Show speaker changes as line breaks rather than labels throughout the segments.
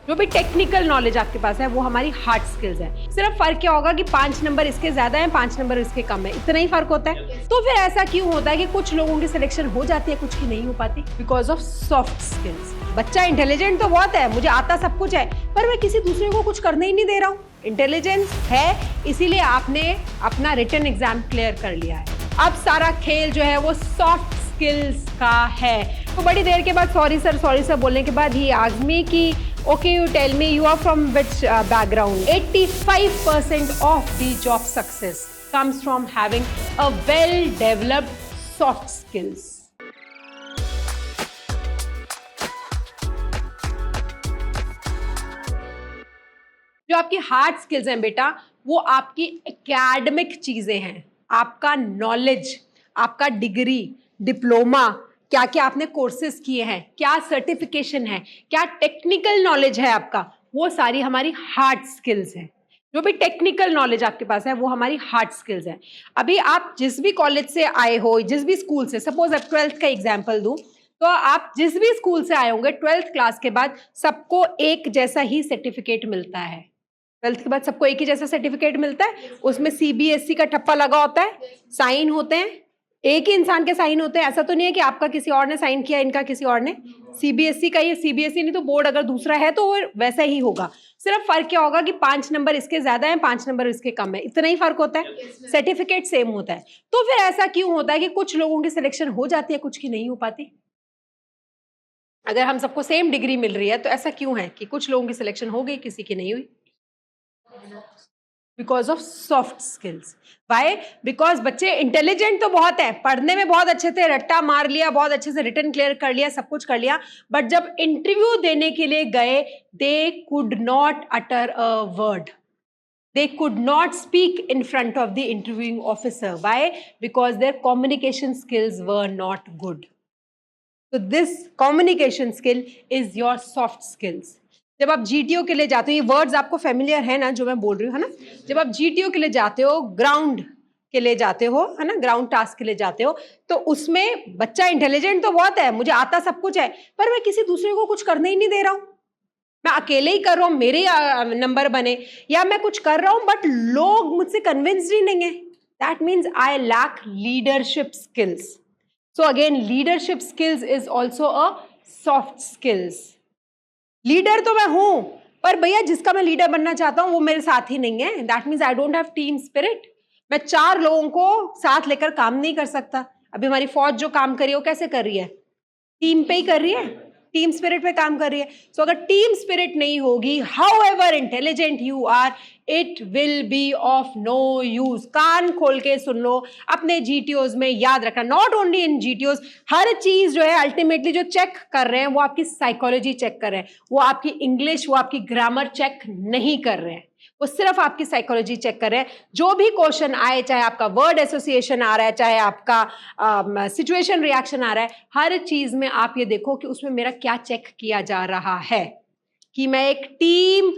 जो भी technical knowledge आपके पास है वो हमारी हार्ड स्किल्स है। सिर्फ फर्क क्या होगा कि 5 नंबर इसके ज्यादा हैं, 5 नंबर इसके कम है, इतना ही फर्क होता है। तो फिर ऐसा क्यों होता है कि कुछ लोगों की सिलेक्शन हो जाती है, कुछ की नहीं हो पाती? Because of soft skills. बच्चा इंटेलिजेंट तो बहुत है, मुझे आता सब कुछ है, पर मैं किसी दूसरे को कुछ करने ही नहीं दे रहा हूँ। इंटेलिजेंस है, इसीलिए आपने अपना रिटन एग्जाम क्लियर कर लिया है। अब सारा खेल जो है वो सॉफ्ट स्किल्स का है। तो बड़ी देर के बाद सॉरी सर बोलने के बाद ही आस्क्ड मी कि okay, you tell me you are from which background? 85% of the job success comes from having a well-developed soft skills. जो आपकी हार्ड स्किल्स हैं बेटा, वो आपकी एकेडमिक चीजें हैं, आपका नॉलेज, आपका डिग्री, डिप्लोमा, क्या क्या आपने कोर्सेज किए हैं, क्या सर्टिफिकेशन है, क्या टेक्निकल नॉलेज है आपका, वो सारी हमारी हार्ड स्किल्स हैं। जो भी टेक्निकल नॉलेज आपके पास है वो हमारी हार्ड स्किल्स है। अभी आप जिस भी कॉलेज से आए हो, जिस भी स्कूल से, सपोज अब 12th का एग्जाम्पल दूं, तो आप जिस भी स्कूल से आए होंगे 12th क्लास के बाद सबको एक जैसा ही सर्टिफिकेट मिलता है। 12th के बाद सबको एक ही जैसा सर्टिफिकेट मिलता है, उसमें CBSE का ठप्पा लगा होता है, साइन होते हैं, एक ही इंसान के साइन होते हैं। ऐसा तो नहीं है कि आपका किसी और ने साइन किया, इनका किसी और ने। CBSE का ये CBSE नहीं तो बोर्ड अगर दूसरा है तो वो वैसा ही होगा। सिर्फ फर्क क्या होगा कि 5 नंबर इसके ज्यादा हैं, 5 नंबर इसके कम है, इतना ही फर्क होता है। सर्टिफिकेट सेम होता है। तो फिर ऐसा क्यों होता है कि कुछ लोगों की सिलेक्शन हो जाती है, कुछ की नहीं हो पाती? अगर हम सबको सेम डिग्री मिल रही है तो ऐसा क्यों है कि कुछ लोगों की सिलेक्शन हो गई, किसी की नहीं हुई? Because of soft skills. Why? Because बच्चे इंटेलिजेंट तो बहुत है, पढ़ने में बहुत अच्छे थे, रट्टा मार लिया, बहुत अच्छे से रिटन क्लियर कर लिया, सब कुछ कर लिया, बट जब इंटरव्यू देने के लिए गए they could not utter a word, they could not speak in front of the interviewing officer. Why? Because their communication skills were not good. So this communication skill is your soft skills. जब आप GTO के लिए जाते हो, ये words आपको familiar है ना जो मैं बोल रही हूँ, है ना? जब आप GTO के लिए जाते हो, ग्राउंड के लिए जाते हो, है ना, ग्राउंड टास्क के लिए जाते हो, तो उसमें बच्चा इंटेलिजेंट तो बहुत है, मुझे आता सब कुछ है, पर मैं किसी दूसरे को कुछ करने ही नहीं दे रहा हूँ। मैं अकेले ही कर रहा हूँ, मेरे नंबर बने, या मैं कुछ कर रहा हूँ बट लोग मुझसे कन्विंस्ड ही नहीं है। That means I lack leadership skills. So again leadership skills is also a soft skills. Leader तो मैं हूं, पर भैया जिसका मैं लीडर बनना चाहता हूं वो मेरे साथ ही नहीं है। That means I don't have team spirit. मैं 4 लोगों को साथ लेकर काम नहीं कर सकता। अभी हमारी फौज जो काम कर रही है वो कैसे कर रही है? टीम पे ही कर रही है, टीम स्पिरिट पे काम कर रही है। सो अगर टीम स्पिरिट नहीं होगी, however intelligent you are, it will be of no use. कान खोल के सुन लो, अपने GTOs में याद रखना, नॉट ओनली इन GTOs, हर चीज जो है अल्टीमेटली जो चेक कर रहे हैं वो आपकी साइकोलॉजी चेक कर रहे हैं, वो आपकी इंग्लिश, वो आपकी ग्रामर चेक नहीं कर रहे हैं, वो सिर्फ आपकी साइकोलॉजी चेक कर रहे हैं। जो भी क्वेश्चन आए, चाहे आपका वर्ड एसोसिएशन आ रहा है, चाहे आपका सिचुएशन रिएक्शन आ रहा है, हर चीज में आप ये देखो कि उसमें मेरा क्या चेक किया जा रहा है, कि मैं एक टीम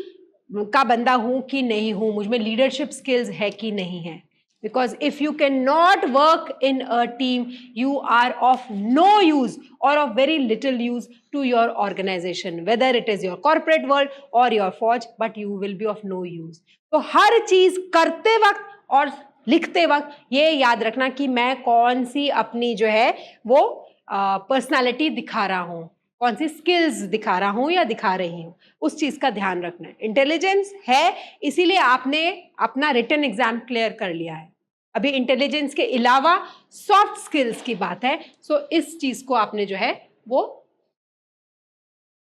का बंदा हूं कि नहीं हूं, मुझ में लीडरशिप स्किल्स है कि नहीं है। Because if you cannot work in a team, you are of no use or of very little use to your organization, whether it is your corporate world or your forge, but you will be of no use. तो हर चीज करते वक्त और लिखते वक्त ये याद रखना कि मैं कौन सी अपनी जो है वो पर्सनालिटी दिखा रहा हूँ, कौन सी स्किल्स दिखा रहा हूँ या दिखा रही हूँ, उस चीज का ध्यान रखना है। इंटेलिजेंस है, इसीलिए आपने अपना रिटन एग्जाम क्लियर कर लिया है। अभी इंटेलिजेंस के अलावा सॉफ्ट स्किल्स की बात है, सो इस चीज को आपने जो है वो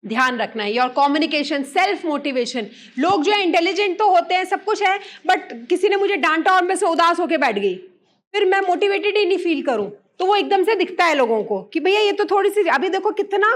ध्यान रखना है। Your communication, self motivation. लोग जो है इंटेलिजेंट तो होते हैं, सब कुछ है, बट किसी ने मुझे डांटा और मैं से उदास होके बैठ गई, फिर मैं मोटिवेटेड ही नहीं फील करूं, तो वो एकदम से दिखता है लोगों को कि भैया ये तो थोड़ी सी, अभी देखो कितना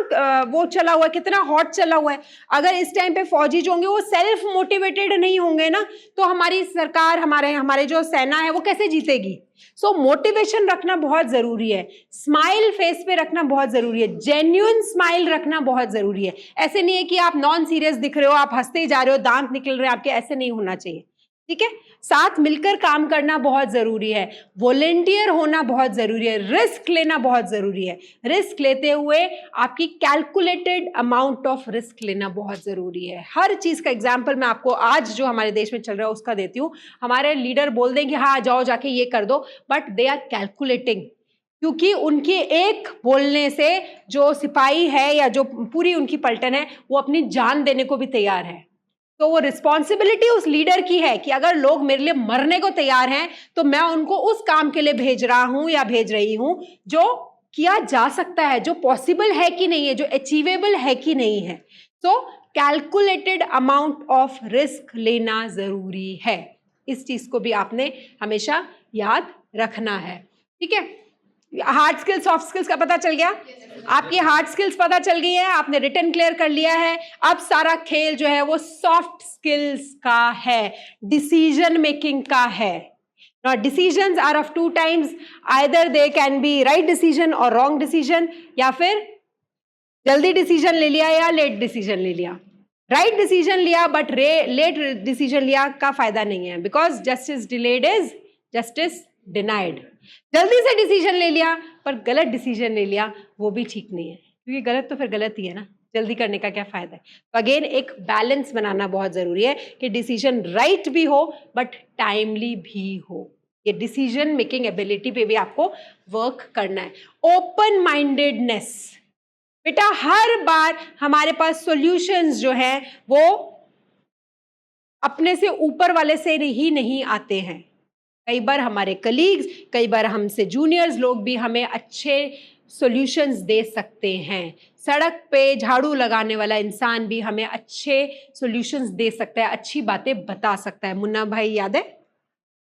वो चला हुआ है, कितना हॉट चला हुआ है। अगर इस टाइम पे फौजी जो होंगे वो सेल्फ मोटिवेटेड नहीं होंगे ना, तो हमारी सरकार, हमारे जो सेना है वो कैसे जीतेगी? सो मोटिवेशन रखना बहुत जरूरी है, स्माइल फेस पे रखना बहुत जरूरी है, जेन्युइन स्माइल रखना बहुत जरूरी है। ऐसे नहीं है कि आप नॉन सीरियस दिख रहे हो, आप हंसते ही जा रहे हो, दांत निकल रहे हैं आपके, ऐसे नहीं होना चाहिए। ठीक है, साथ मिलकर काम करना बहुत जरूरी है, वॉलेंटियर होना बहुत जरूरी है, रिस्क लेना बहुत जरूरी है। रिस्क लेते हुए आपकी कैलकुलेटेड अमाउंट ऑफ रिस्क लेना बहुत जरूरी है। हर चीज का एग्जांपल मैं आपको आज जो हमारे देश में चल रहा है उसका देती हूँ। हमारे लीडर बोल दें कि हाँ जाओ जाके ये कर दो, बट दे आर कैलकुलेटिंग, क्योंकि उनके एक बोलने से जो सिपाही है या जो पूरी उनकी पलटन है वो अपनी जान देने को भी तैयार है। तो वो रिस्पॉन्सिबिलिटी उस लीडर की है कि अगर लोग मेरे लिए मरने को तैयार हैं तो मैं उनको उस काम के लिए भेज रहा हूं या भेज रही हूं जो किया जा सकता है, जो पॉसिबल है कि नहीं है, जो अचीवेबल है कि नहीं है। सो कैलकुलेटेड अमाउंट ऑफ रिस्क लेना जरूरी है। इस चीज को भी आपने हमेशा याद रखना है। ठीक है, हार्ड स्किल्स सॉफ्ट स्किल्स का पता चल गया। आपकी हार्ड स्किल्स पता चल गई है, आपने रिटन क्लियर कर लिया है। अब सारा खेल जो है वो सॉफ्ट स्किल्स का है, डिसीजन मेकिंग का है। Now decisions are of two types, either they can be right decision or wrong decision, या फिर जल्दी डिसीजन ले लिया या लेट डिसीजन ले लिया। राइट डिसीजन लिया बट लेट डिसीजन लिया का फायदा नहीं है, because justice delayed is justice denied. जल्दी से डिसीजन ले लिया पर गलत डिसीजन ले लिया, वो भी ठीक नहीं है, क्योंकि गलत तो फिर गलत ही है ना, जल्दी करने का क्या फायदा है। तो अगेन एक बैलेंस बनाना बहुत जरूरी है कि डिसीजन राइट भी हो बट टाइमली भी हो। ये डिसीजन मेकिंग एबिलिटी पे भी आपको वर्क करना है। ओपन माइंडेडनेस, बेटा हर बार हमारे पास सॉल्यूशंस जो हैं वो अपने से ऊपर वाले से ही नहीं आते हैं। कई बार हमारे कलीग्स, कई बार हमसे जूनियर्स लोग भी हमें अच्छे सॉल्यूशंस दे सकते हैं। सड़क पे झाड़ू लगाने वाला इंसान भी हमें अच्छे सॉल्यूशंस दे सकता है, अच्छी बातें बता सकता है। मुन्ना भाई याद है?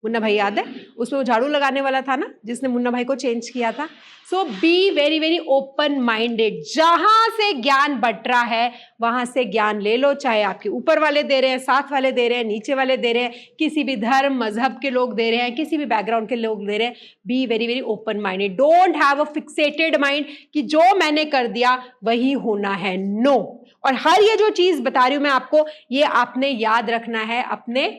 मुन्ना भाई याद है? उसमें वो झाड़ू लगाने वाला था ना जिसने मुन्ना भाई को चेंज किया था। So be very very open minded. जहां से ज्ञान बट रहा है वहां से ज्ञान ले लो, चाहे आपके ऊपर वाले दे रहे हैं, साथ वाले दे रहे हैं, नीचे वाले दे रहे हैं, किसी भी धर्म मजहब के लोग दे रहे हैं, किसी भी बैकग्राउंड के लोग दे रहे हैं। B very very open minded. Don't have a fixated mind कि जो मैंने कर दिया वही होना है। नो। और हर ये जो चीज बता रही हूं मैं आपको, ये आपने याद रखना है अपने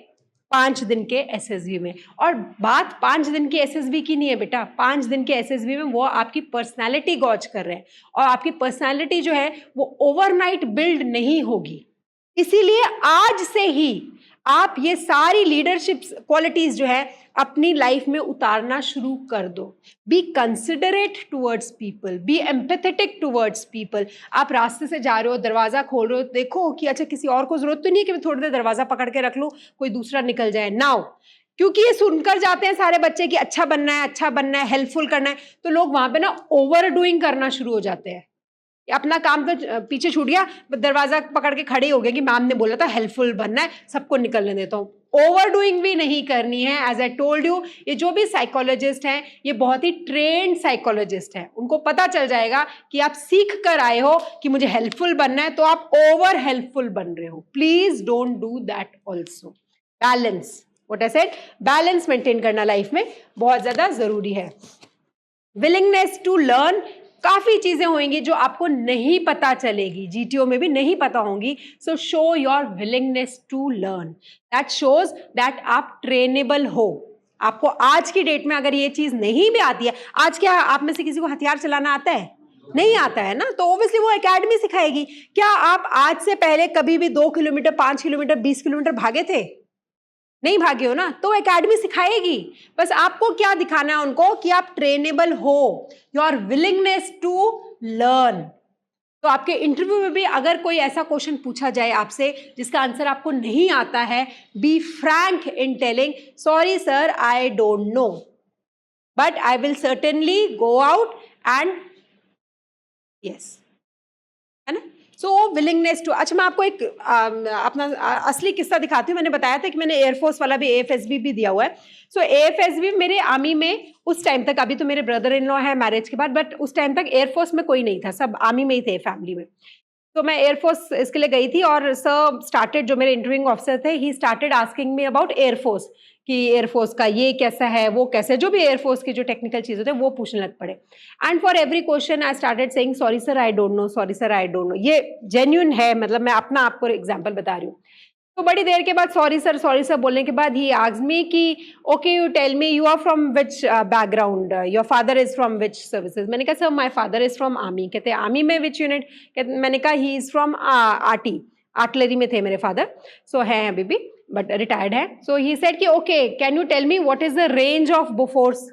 5 दिन के एसएसबी में। और बात 5 दिन के एसएसबी की नहीं है बेटा, 5 दिन के एसएसबी में वो आपकी पर्सनालिटी गॉज कर रहे हैं, और आपकी पर्सनालिटी जो है वो ओवरनाइट बिल्ड नहीं होगी। इसीलिए आज से ही आप ये सारी लीडरशिप क्वालिटीज जो है अपनी लाइफ में उतारना शुरू कर दो। Be considerate towards people, be empathetic towards people. आप रास्ते से जा रहे हो, दरवाजा खोल रहे हो, देखो कि अच्छा किसी और को जरूरत तो नहीं है कि मैं थोड़ी देर दरवाजा पकड़ के रख लूं, कोई दूसरा निकल जाए। नाउ क्योंकि ये सुनकर जाते हैं सारे बच्चे कि अच्छा बनना है, अच्छा बनना है, हेल्पफुल करना है, तो लोग वहां पे ना ओवर डूइंग करना शुरू हो जाते हैं। अपना काम तो पीछे छूट गया, दरवाजा पकड़ के खड़े हो गए कि मैम ने बोला था हेल्पफुल बनना है, सबको निकलने देता हूँ। ओवर डूइंग भी नहीं करनी है। एज आई टोल्ड यू, ये जो भी साइकोलॉजिस्ट हैं ये बहुत ही ट्रेन्ड साइकोलॉजिस्ट हैं। उनको पता चल जाएगा कि आप सीख कर आए हो कि मुझे हेल्पफुल बनना है, तो आप ओवर हेल्पफुल बन रहे हो। Please don't do that also. Balance, what I said, balance maintain करना लाइफ में बहुत ज्यादा जरूरी है। विलिंगनेस टू लर्न, काफी चीजें होंगी जो आपको नहीं पता चलेगी, जीटीओ में भी नहीं पता होंगी। So show your willingness to learn, that shows that आप ट्रेनेबल हो। आपको आज की डेट में अगर ये चीज नहीं भी आती है, आज क्या आप में से किसी को हथियार चलाना आता है? नहीं आता है ना, तो ऑब्वियसली वो एकेडमी सिखाएगी। क्या आप आज से पहले कभी भी 2 किलोमीटर, 5 किलोमीटर, 20 किलोमीटर भागे थे? नहीं भागे हो ना, तो एकेडमी सिखाएगी। बस आपको क्या दिखाना है उनको कि आप ट्रेनेबल हो, योर विलिंगनेस टू लर्न। तो आपके इंटरव्यू में भी अगर कोई ऐसा क्वेश्चन पूछा जाए आपसे जिसका आंसर आपको नहीं आता है, be frank in telling sorry sir I don't know, but I will certainly go out and yes, है ना। सो विलिंगनेस टू। अच्छा मैं आपको एक अपना असली किस्सा दिखाती हूँ। मैंने बताया था कि मैंने एयरफोर्स वाला भी एएफएसबी भी दिया हुआ है। सो एएफएसबी मेरे आर्मी में उस टाइम तक, अभी तो मेरे ब्रदर इन लॉ है मैरिज के बाद, बट उस टाइम तक एयरफोर्स में कोई नहीं था, सब आर्मी में ही थे फैमिली में। तो मैं एयरफोर्स इसके लिए गई थी और सर स्टार्टेड, जो मेरे इंटरव्यूइंग ऑफिसर थे, he started asking me about air force कि एयरफोर्स का ये कैसा है, वो कैसा है, जो भी एयरफोर्स की जो टेक्निकल चीज़ होते हैं वो पूछने लग पड़े। And for every question I started saying sorry sir I don't no, sorry sir I don't no. ये जेन्युइन है, मतलब मैं अपना आपको एग्जाम्पल बता रही हूँ। तो बड़ी देर के बाद सॉरी सर बोलने के बाद ही आस्क्ड मी कि okay you tell me you are from which background, your father is from which services. मैंने कहा sir my father is from army. कहते हैं आर्मी में विच यूनिट. मैंने कहा ही इज फ्रॉम आर्टिलरी में थे मेरे फादर. सो है अभी भी बट रिटायर्ड है. सो ही सेड कि okay can you tell me what is the range of Bofors.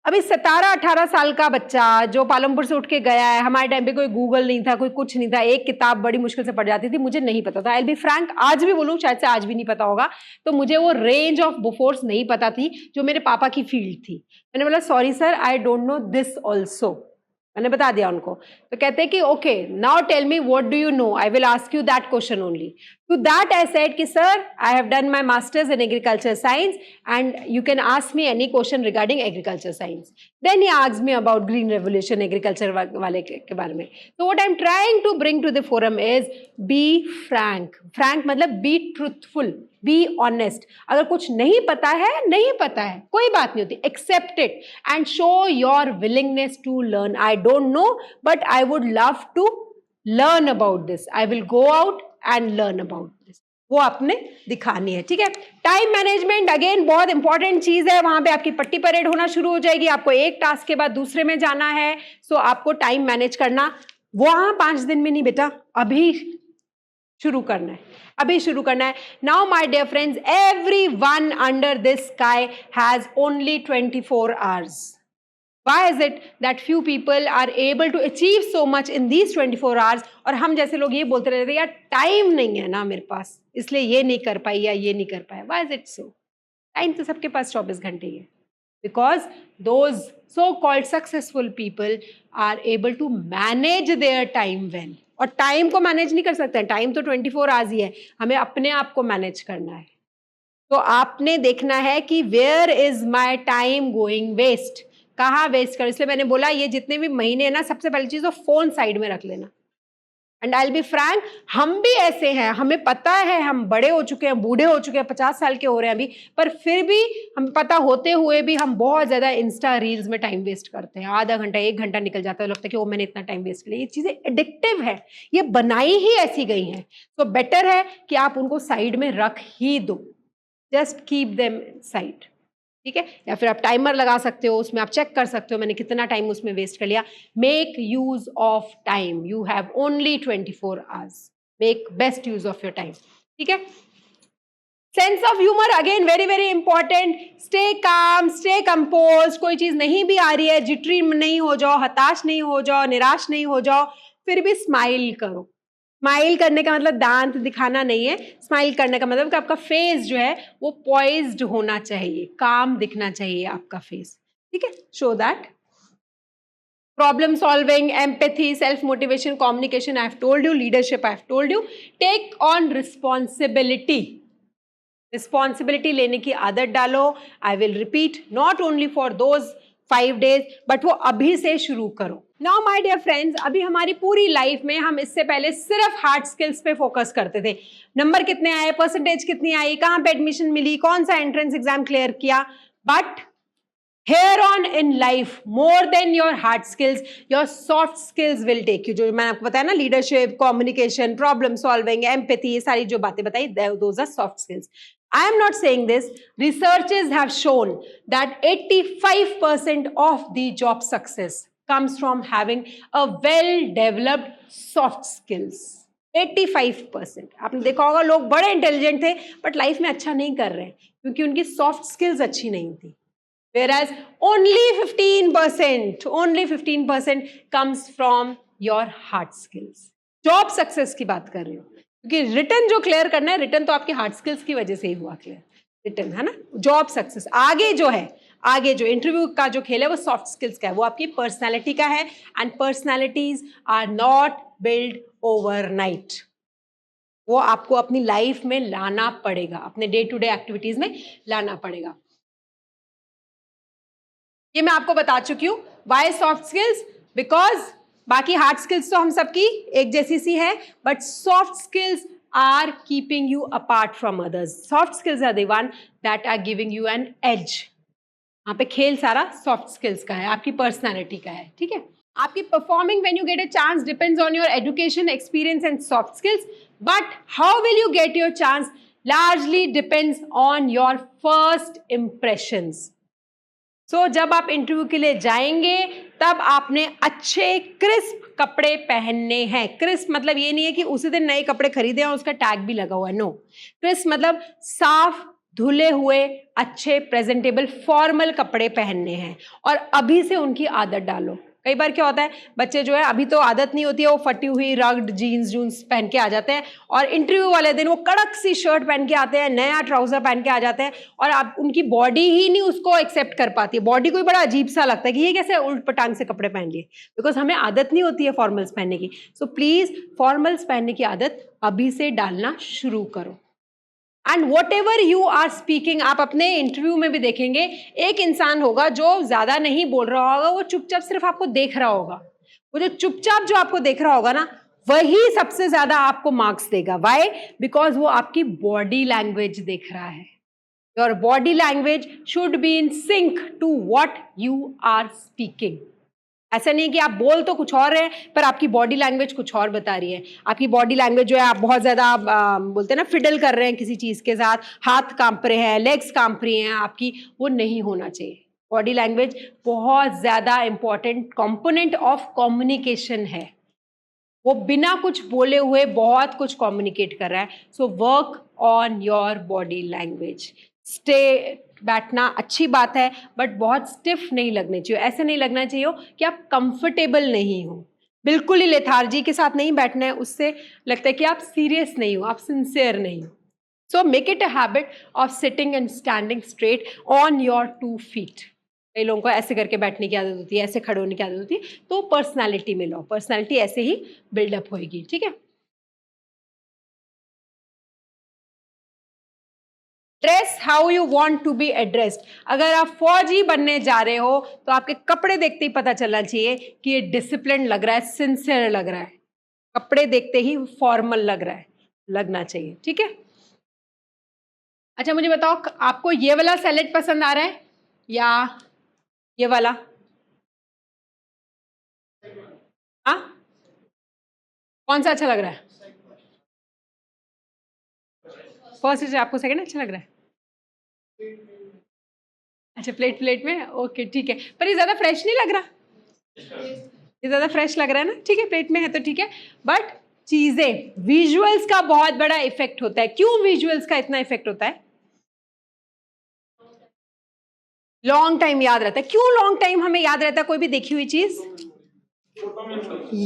अभी 17-18 साल का बच्चा जो पालमपुर से उठ के गया है. हमारे टाइम पे कोई गूगल नहीं था, कोई कुछ नहीं था, एक किताब बड़ी मुश्किल से पढ़ जाती थी, मुझे नहीं पता था. आई विल बी फ्रैंक, आज भी बोलूं शायद से आज भी नहीं पता होगा. तो मुझे वो रेंज ऑफ बोफोर्स नहीं पता थी जो मेरे पापा की फील्ड थी. मैंने बोला sorry sir I don't know this also. मैंने बता दिया उनको. तो कहते हैं कि okay now tell me what do you know, I will ask you that question only. To that I said कि sir I have done my masters in agriculture science and you can ask me any question regarding agriculture science. Then he asked me about green revolution, agriculture वाले के बारे में. तो what I am trying to bring to the forum is be frank. Frank मतलब be truthful, be honest. अगर कुछ नहीं पता है कोई बात नहीं होती. Accept it and show your willingness to learn. I don't know but I would love to learn about this. I will go out and learn about this. वो आपने दिखानी है. ठीक है. टाइम मैनेजमेंट अगेन बहुत इंपॉर्टेंट चीज है. वहां पे आपकी पट्टी परेड होना शुरू हो जाएगी. आपको एक टास्क के बाद दूसरे में जाना है. सो आपको टाइम मैनेज करना वहां 5 दिन में नहीं बेटा, अभी शुरू करना है, अभी शुरू करना है. Now my dear friends, everyone under this sky has only 24 hours. Why is it that few people are able to achieve so much in these 24 hours? और हम जैसे लोग ये बोलते रहते हैं यार टाइम नहीं है ना मेरे पास, इसलिए ये नहीं कर पाई या ये नहीं कर पाया. Why is it so? Time तो सबके पास 24 घंटे ही है. Because those so-called successful people are able to manage their time well. और टाइम को मैनेज नहीं कर सकते हैं. टाइम तो 24 hours ही है. हमें अपने आप को मैनेज करना है. तो आपने देखना है कि where is my time going waste, कहाँ वेस्ट कर. इसलिए मैंने बोला ये जितने भी महीने हैं ना, सबसे पहली चीज तो फोन साइड में रख लेना. And I will be frank, हम भी ऐसे हैं, हमें पता है हम बड़े हो चुके हैं, बूढ़े हो चुके हैं, 50 साल के हो रहे हैं अभी, पर फिर भी हमें पता होते हुए भी हम बहुत ज्यादा इंस्टा रील्स में टाइम वेस्ट करते हैं. आधा घंटा 1 घंटा निकल जाता है, लगता है कि वो मैंने इतना टाइम वेस्ट किया. ये चीजें एडिक्टिव है, ये बनाई ही ऐसी गई हैं. तो बेटर है कि आप उनको साइड में रख ही दो. Just keep them side. ठीक है. या फिर आप टाइमर लगा सकते हो, उसमें आप चेक कर सकते हो मैंने कितना टाइम उसमें वेस्ट कर लिया. Make use of time. You have only 24 hours. Make best use of your time. ठीक है. Sense of humour again very very important. Stay calm, stay compose. कोई चीज नहीं भी आ रही है, जिटरी नहीं हो जाओ, हताश नहीं हो जाओ, निराश नहीं हो जाओ, फिर भी स्माइल करो. स्माइल करने का मतलब दांत दिखाना नहीं है. स्माइल करने का मतलब कि आपका फेस जो है वो पॉइज्ड होना चाहिए, काम दिखना चाहिए आपका फेस. ठीक है. Show that. Problem solving, empathy, self motivation, communication I have told you. Leadership I have told you. Take on responsibility. Responsibility लेने की आदत डालो. I will repeat, not only for those 5 days but वो अभी से शुरू करो. नाउ माय डियर फ्रेंड्स, अभी हमारी पूरी लाइफ में हम इससे पहले सिर्फ हार्ड स्किल्स पे फोकस करते थे. नंबर कितने आए, परसेंटेज कितनी आई, कहाँ पे एडमिशन मिली, कौन सा एंट्रेंस एग्जाम क्लियर किया. But here on in life, more than your hard skills, your soft skills will take you. जो मैंने आपको बताया ना, leadership, communication, problem solving, empathy, ये सारी जो बातें बताई, those are soft skills. I am not saying this. Researchers have shown that 85% of the job success comes from having a well-developed soft skills. 85%. आपने देखा होगा लोग बड़े इंटेलिजेंट थे बट लाइफ में अच्छा नहीं कर रहे क्योंकि उनकी सॉफ्ट स्किल्स अच्छी नहीं थी. Whereas only 15% comes from your hard skills. Job success की बात कर रही हूँ क्योंकि रिटर्न जो क्लियर करना है, रिटर्न तो आपके हार्ड स्किल्स की वजह से ही हुआ क्लियर. रिटर्न है ना. जॉब सक्सेस आगे जो है, आगे जो इंटरव्यू का जो खेल है वो सॉफ्ट स्किल्स का है, वो आपकी पर्सनैलिटी का है. And personalities are not build overnight. वो आपको अपनी लाइफ में लाना पड़ेगा, अपने डे टू डे एक्टिविटीज में लाना पड़ेगा. ये मैं आपको बता चुकी हूँ. Why soft skills? बिकॉज बाकी हार्ड स्किल्स तो हम सबकी एक जैसी सी है, but soft skills are keeping you apart from others. Soft skills are the one that are giving you an edge. यहाँ पे खेल सारा सॉफ्ट स्किल्स का है, आपकी पर्सनैलिटी का है. ठीक है. आपकी performing when you get a chance depends on your education, experience and soft skills. But how will you get your chance largely depends on your first impressions. So जब आप इंटरव्यू के लिए जाएंगे तब आपने अच्छे क्रिस्प कपड़े पहनने हैं. क्रिस्प मतलब ये नहीं है कि उसी दिन नए कपड़े खरीदे और उसका टैग भी लगा हुआ है. नो, क्रिस्प मतलब साफ धुले हुए अच्छे प्रेजेंटेबल फॉर्मल कपड़े पहनने हैं और अभी से उनकी आदत डालो. कई बार क्या होता है, बच्चे जो है अभी तो आदत नहीं होती है, वो फटी हुई रग्ड जीन्स पहन के आ जाते हैं और इंटरव्यू वाले दिन वो कड़क सी शर्ट पहन के आते हैं, नया ट्राउजर पहन के आ जाते हैं और आप उनकी बॉडी ही नहीं उसको एक्सेप्ट कर पाती है. बॉडी को ही बड़ा अजीब सा लगता है कि ये कैसे उल्ट पटांग से कपड़े पहन लिए, बिकॉज हमें आदत नहीं होती है फॉर्मल्स पहनने की. सो प्लीज फॉर्मल्स पहनने की आदत अभी से डालना शुरू करो. And whatever you are speaking, आप अपने इंटरव्यू में भी देखेंगे एक इंसान होगा जो ज्यादा नहीं बोल रहा होगा, वो चुपचाप सिर्फ आपको देख रहा होगा. वो जो चुपचाप जो आपको देख रहा होगा ना, वही सबसे ज्यादा आपको मार्क्स देगा. वाई? बिकॉज वो आपकी बॉडी लैंग्वेज देख रहा है. Your body language should be in sync to what you are speaking. ऐसा नहीं कि आप बोल तो कुछ और है पर आपकी बॉडी लैंग्वेज कुछ और बता रही है. आपकी बॉडी लैंग्वेज जो है, आप बहुत ज़्यादा बोलते हैं ना फिडल कर रहे हैं किसी चीज़ के साथ, हाथ कांप रहे हैं, लेग्स कांप रही हैं आपकी, वो नहीं होना चाहिए. बॉडी लैंग्वेज बहुत ज़्यादा इंपॉर्टेंट कंपोनेंट ऑफ कम्युनिकेशन है. वो बिना कुछ बोले हुए बहुत कुछ कम्युनिकेट कर रहा है. So work on your body language. बैठना अच्छी बात है बट बहुत स्टिफ नहीं लगनी चाहिए. ऐसे नहीं लगना चाहिए कि आप कंफर्टेबल नहीं हो. बिल्कुल ही लेथार्जी के साथ नहीं बैठना है, उससे लगता है कि आप सीरियस नहीं हो, आप सिंसियर नहीं हो. So make it a habit of sitting and standing straight on your 2 feet. कई लोगों को ऐसे करके बैठने की आदत होती है, ऐसे खड़े होने की आदत होती है, तो पर्सनैलिटी में लो. पर्सनैलिटी ऐसे ही बिल्डअप होएगी. ठीक है. Dress how you want to be addressed. अगर आप फौजी बनने जा रहे हो तो आपके कपड़े देखते ही पता चलना चाहिए कि ये डिसिप्लिन लग रहा है, सिंसियर लग रहा है. कपड़े देखते ही फॉर्मल लग रहा है, लगना चाहिए. ठीक है. अच्छा मुझे बताओ, आपको ये वाला सैलेड पसंद आ रहा है या ये वाला? हाँ, कौन सा अच्छा लग रहा है? फर्स्ट से आपको सेकंड अच्छा लग रहा है? अच्छा, प्लेट में. ओके ठीक है. पर ये ज़्यादा फ्रेश नहीं लग रहा. ये ज़्यादा फ्रेश लग रहा है ना. ठीक है, प्लेट में है तो ठीक है. बट चीज़ें, विजुअल्स का बहुत बड़ा इफेक्ट होता है. क्यों विजुअल्स का इतना इफेक्ट होता है? लॉन्ग टाइम याद रहता है. क्यों लॉन्ग टाइम हमें याद रहता है कोई भी देखी हुई चीज?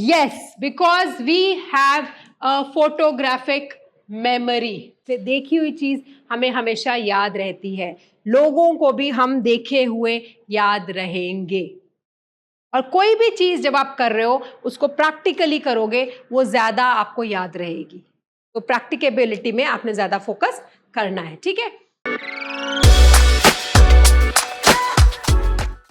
Yes, because we have a photographic memory. देखी हुई चीज हमें हमेशा याद रहती है. लोगों को भी हम देखे हुए याद रहेंगे. और कोई भी चीज जब आप कर रहे हो उसको प्रैक्टिकली करोगे, वो ज्यादा आपको याद रहेगी. तो प्रैक्टिकेबिलिटी में आपने ज्यादा फोकस करना है. ठीक है.